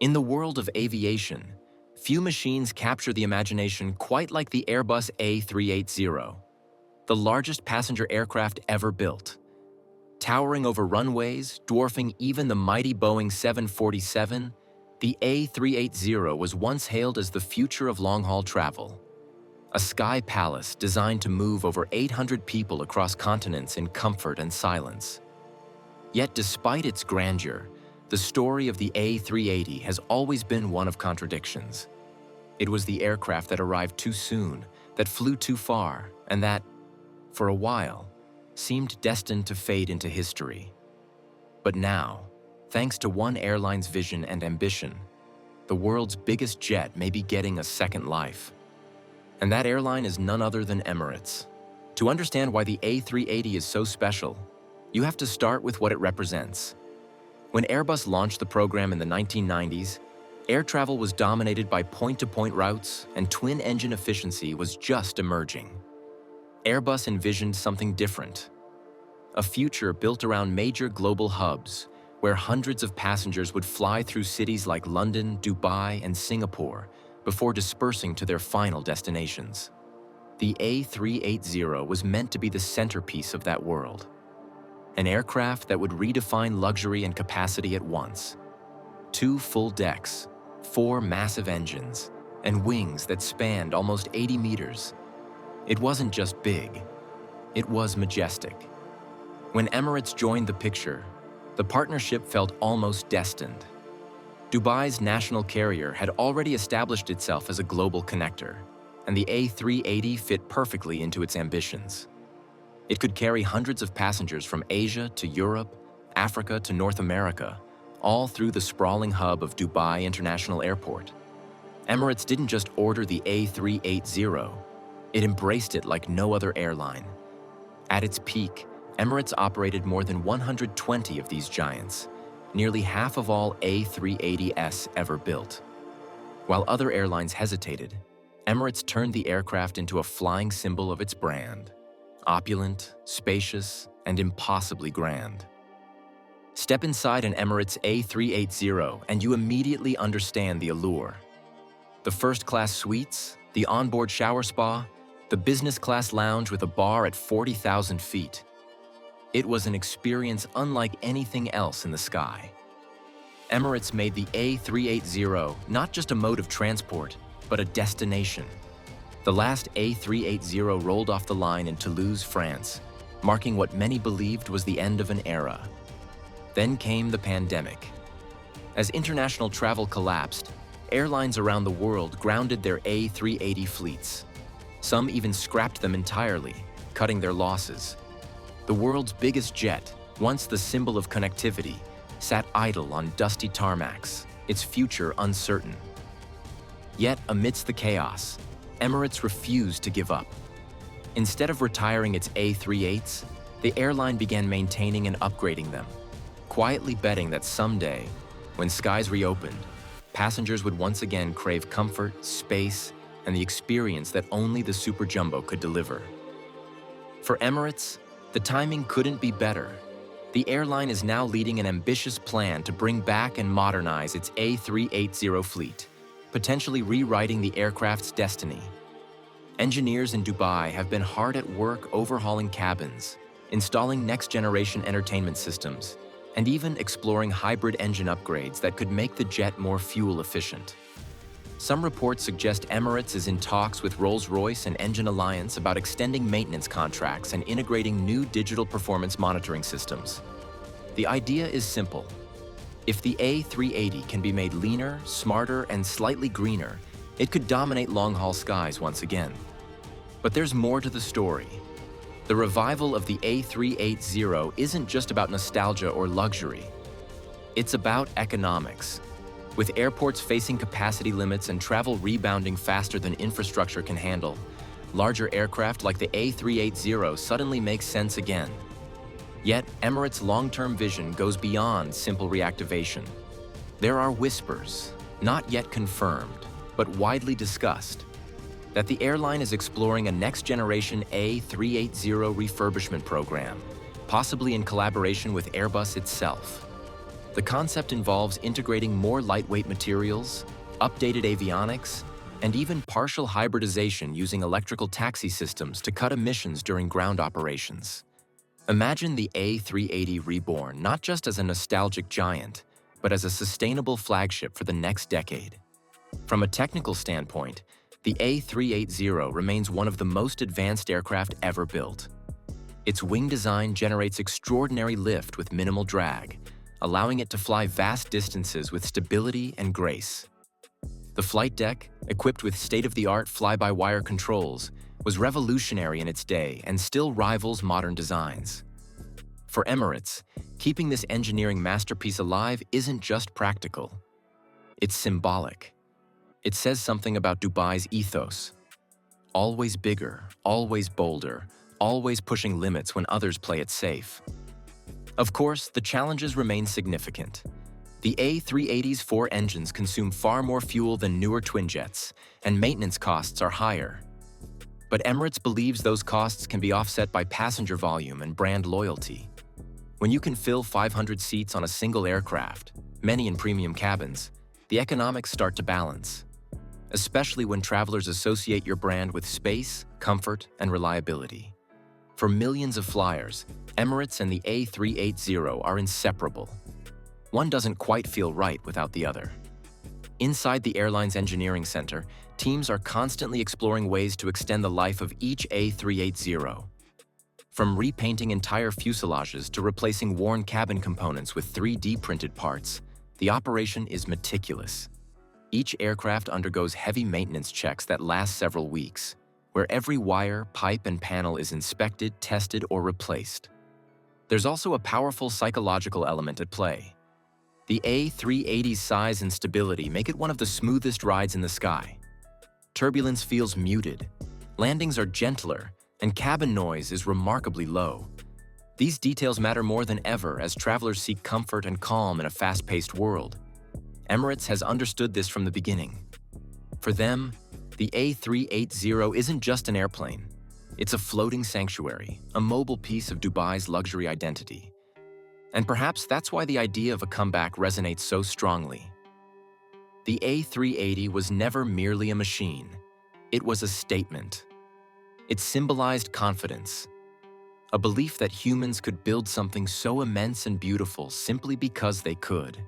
In the world of aviation, few machines capture the imagination quite like the Airbus A380, the largest passenger aircraft ever built. Towering over runways, dwarfing even the mighty Boeing 747, the A380 was once hailed as the future of long-haul travel. A sky palace designed to move over 800 people across continents in comfort and silence. Yet despite its grandeur, the story of the A380 has always been one of contradictions. It was the aircraft that arrived too soon, that flew too far, and that, for a while, seemed destined to fade into history. But now, thanks to one airline's vision and ambition, the world's biggest jet may be getting a second life. And that airline is none other than Emirates. To understand why the A380 is so special, you have to start with what it represents. When Airbus launched the program in the 1990s, air travel was dominated by point-to-point routes and twin-engine efficiency was just emerging. Airbus envisioned something different. A future built around major global hubs, where hundreds of passengers would fly through cities like London, Dubai, and Singapore before dispersing to their final destinations. The A380 was meant to be the centerpiece of that world. An aircraft that would redefine luxury and capacity at once. 2 full decks, 4 massive engines, and wings that spanned almost 80 meters. It wasn't just big, it was majestic. When Emirates joined the picture, the partnership felt almost destined. Dubai's national carrier had already established itself as a global connector, and the A380 fit perfectly into its ambitions. It could carry hundreds of passengers from Asia to Europe, Africa to North America, all through the sprawling hub of Dubai International Airport. Emirates didn't just order the A380, it embraced it like no other airline. At its peak, Emirates operated more than 120 of these giants, nearly half of all A380s ever built. While other airlines hesitated, Emirates turned the aircraft into a flying symbol of its brand. Opulent, spacious, and impossibly grand. Step inside an Emirates A380 and you immediately understand the allure. The first-class suites, the onboard shower spa, the business-class lounge with a bar at 40,000 feet. It was an experience unlike anything else in the sky. Emirates made the A380 not just a mode of transport, but a destination. The last A380 rolled off the line in Toulouse, France, marking what many believed was the end of an era. Then came the pandemic. As international travel collapsed, airlines around the world grounded their A380 fleets. Some even scrapped them entirely, cutting their losses. The world's biggest jet, once the symbol of connectivity, sat idle on dusty tarmacs, its future uncertain. Yet, amidst the chaos, Emirates refused to give up. Instead of retiring its A380s, the airline began maintaining and upgrading them, quietly betting that someday, when skies reopened, passengers would once again crave comfort, space, and the experience that only the Super Jumbo could deliver. For Emirates, the timing couldn't be better. The airline is now leading an ambitious plan to bring back and modernize its A380 fleet, potentially rewriting the aircraft's destiny. Engineers in Dubai have been hard at work overhauling cabins, installing next-generation entertainment systems, and even exploring hybrid engine upgrades that could make the jet more fuel-efficient. Some reports suggest Emirates is in talks with Rolls-Royce and Engine Alliance about extending maintenance contracts and integrating new digital performance monitoring systems. The idea is simple. If the A380 can be made leaner, smarter, and slightly greener, it could dominate long-haul skies once again. But there's more to the story. The revival of the A380 isn't just about nostalgia or luxury. It's about economics. With airports facing capacity limits and travel rebounding faster than infrastructure can handle, larger aircraft like the A380 suddenly make sense again. Yet, Emirates' long-term vision goes beyond simple reactivation. There are whispers, not yet confirmed, but widely discussed, that the airline is exploring a next-generation A380 refurbishment program, possibly in collaboration with Airbus itself. The concept involves integrating more lightweight materials, updated avionics, and even partial hybridization using electrical taxi systems to cut emissions during ground operations. Imagine the A380 reborn not just as a nostalgic giant, but as a sustainable flagship for the next decade. From a technical standpoint, the A380 remains one of the most advanced aircraft ever built. Its wing design generates extraordinary lift with minimal drag, allowing it to fly vast distances with stability and grace. The flight deck, equipped with state-of-the-art fly-by-wire controls, was revolutionary in its day and still rivals modern designs. For Emirates, keeping this engineering masterpiece alive isn't just practical. It's symbolic. It says something about Dubai's ethos. Always bigger, always bolder, always pushing limits when others play it safe. Of course, the challenges remain significant. The A380's 4 engines consume far more fuel than newer twinjets, and maintenance costs are higher. But Emirates believes those costs can be offset by passenger volume and brand loyalty. When you can fill 500 seats on a single aircraft, many in premium cabins, the economics start to balance, especially when travelers associate your brand with space, comfort, and reliability. For millions of flyers, Emirates and the A380 are inseparable. One doesn't quite feel right without the other. Inside the airline's engineering center, teams are constantly exploring ways to extend the life of each A380. From repainting entire fuselages to replacing worn cabin components with 3D printed parts, the operation is meticulous. Each aircraft undergoes heavy maintenance checks that last several weeks, where every wire, pipe, and panel is inspected, tested, or replaced. There's also a powerful psychological element at play. The A380's size and stability make it one of the smoothest rides in the sky. Turbulence feels muted, landings are gentler, and cabin noise is remarkably low. These details matter more than ever as travelers seek comfort and calm in a fast-paced world. Emirates has understood this from the beginning. For them, the A380 isn't just an airplane. It's a floating sanctuary, a mobile piece of Dubai's luxury identity. And perhaps that's why the idea of a comeback resonates so strongly. The A380 was never merely a machine. It was a statement. It symbolized confidence, a belief that humans could build something so immense and beautiful simply because they could.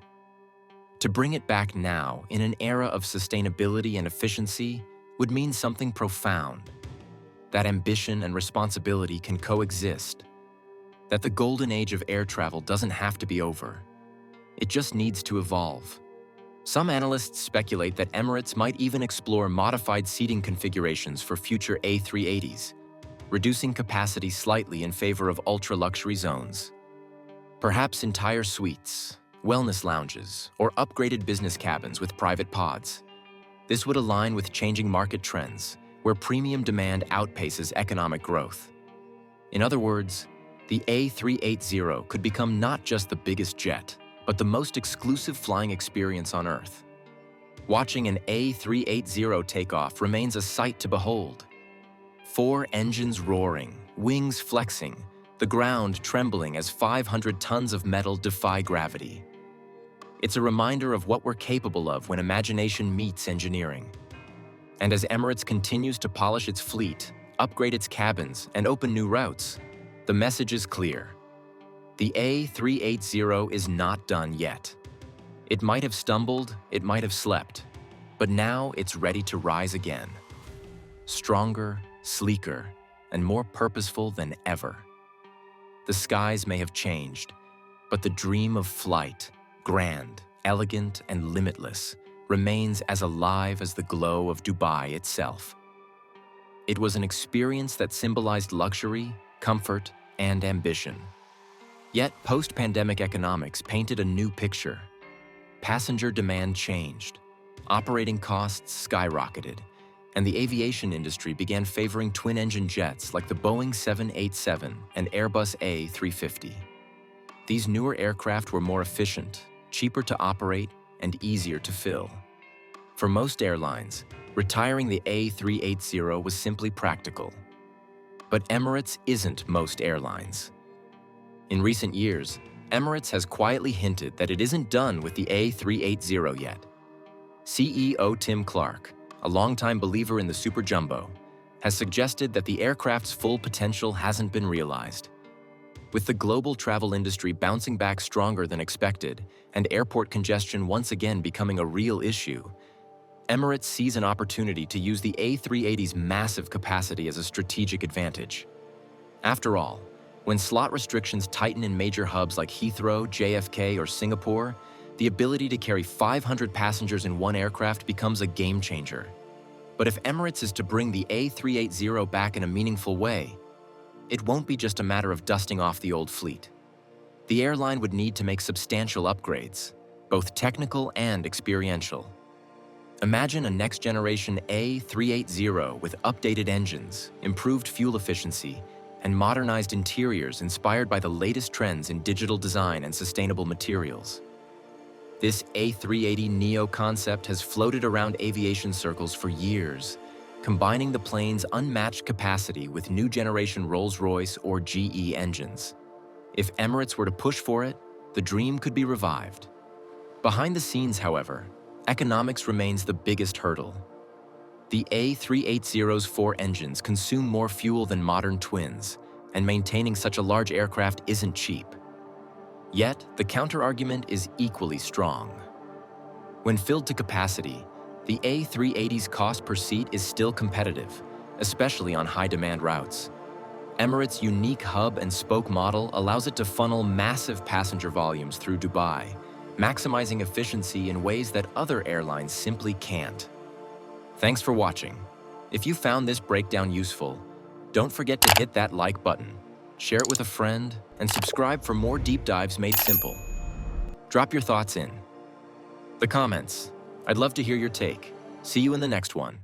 To bring it back now, in an era of sustainability and efficiency, would mean something profound. That ambition and responsibility can coexist. That the golden age of air travel doesn't have to be over. It just needs to evolve. Some analysts speculate that Emirates might even explore modified seating configurations for future A380s, reducing capacity slightly in favor of ultra-luxury zones. Perhaps entire suites, wellness lounges, or upgraded business cabins with private pods. This would align with changing market trends, where premium demand outpaces economic growth. In other words, the A380 could become not just the biggest jet, but the most exclusive flying experience on Earth. Watching an A380 take off remains a sight to behold. 4 engines roaring, wings flexing, the ground trembling as 500 tons of metal defy gravity. It's a reminder of what we're capable of when imagination meets engineering. And as Emirates continues to polish its fleet, upgrade its cabins, and open new routes, the message is clear. The A380 is not done yet. It might have stumbled, it might have slept, but now it's ready to rise again. Stronger, sleeker, and more purposeful than ever. The skies may have changed, but the dream of flight, grand, elegant, and limitless, remains as alive as the glow of Dubai itself. It was an experience that symbolized luxury, comfort, and ambition. Yet post-pandemic economics painted a new picture. Passenger demand changed, operating costs skyrocketed, and the aviation industry began favoring twin-engine jets like the Boeing 787 and Airbus A380. These newer aircraft were more efficient, cheaper to operate, and easier to fill. For most airlines, retiring the A380 was simply practical. But Emirates isn't most airlines. In recent years, Emirates has quietly hinted that it isn't done with the A380 yet. CEO Tim Clark, a longtime believer in the Super Jumbo, has suggested that the aircraft's full potential hasn't been realized. With the global travel industry bouncing back stronger than expected and airport congestion once again becoming a real issue, Emirates sees an opportunity to use the A380's massive capacity as a strategic advantage. After all, when slot restrictions tighten in major hubs like Heathrow, JFK, or Singapore, the ability to carry 500 passengers in one aircraft becomes a game changer. But if Emirates is to bring the A380 back in a meaningful way, it won't be just a matter of dusting off the old fleet. The airline would need to make substantial upgrades, both technical and experiential. Imagine a next-generation A380 with updated engines, improved fuel efficiency, and modernized interiors inspired by the latest trends in digital design and sustainable materials. This A380neo concept has floated around aviation circles for years, combining the plane's unmatched capacity with new-generation Rolls-Royce or GE engines. If Emirates were to push for it, the dream could be revived. Behind the scenes, however, economics remains the biggest hurdle. The A380's 4 engines consume more fuel than modern twins, and maintaining such a large aircraft isn't cheap. Yet, the counter-argument is equally strong. When filled to capacity, the A380's cost per seat is still competitive, especially on high-demand routes. Emirates' unique hub-and-spoke model allows it to funnel massive passenger volumes through Dubai, maximizing efficiency in ways that other airlines simply can't. Thanks for watching. If you found this breakdown useful, don't forget to hit that like button, share it with a friend, and subscribe for more deep dives made simple. Drop your thoughts in the comments. I'd love to hear your take. See you in the next one.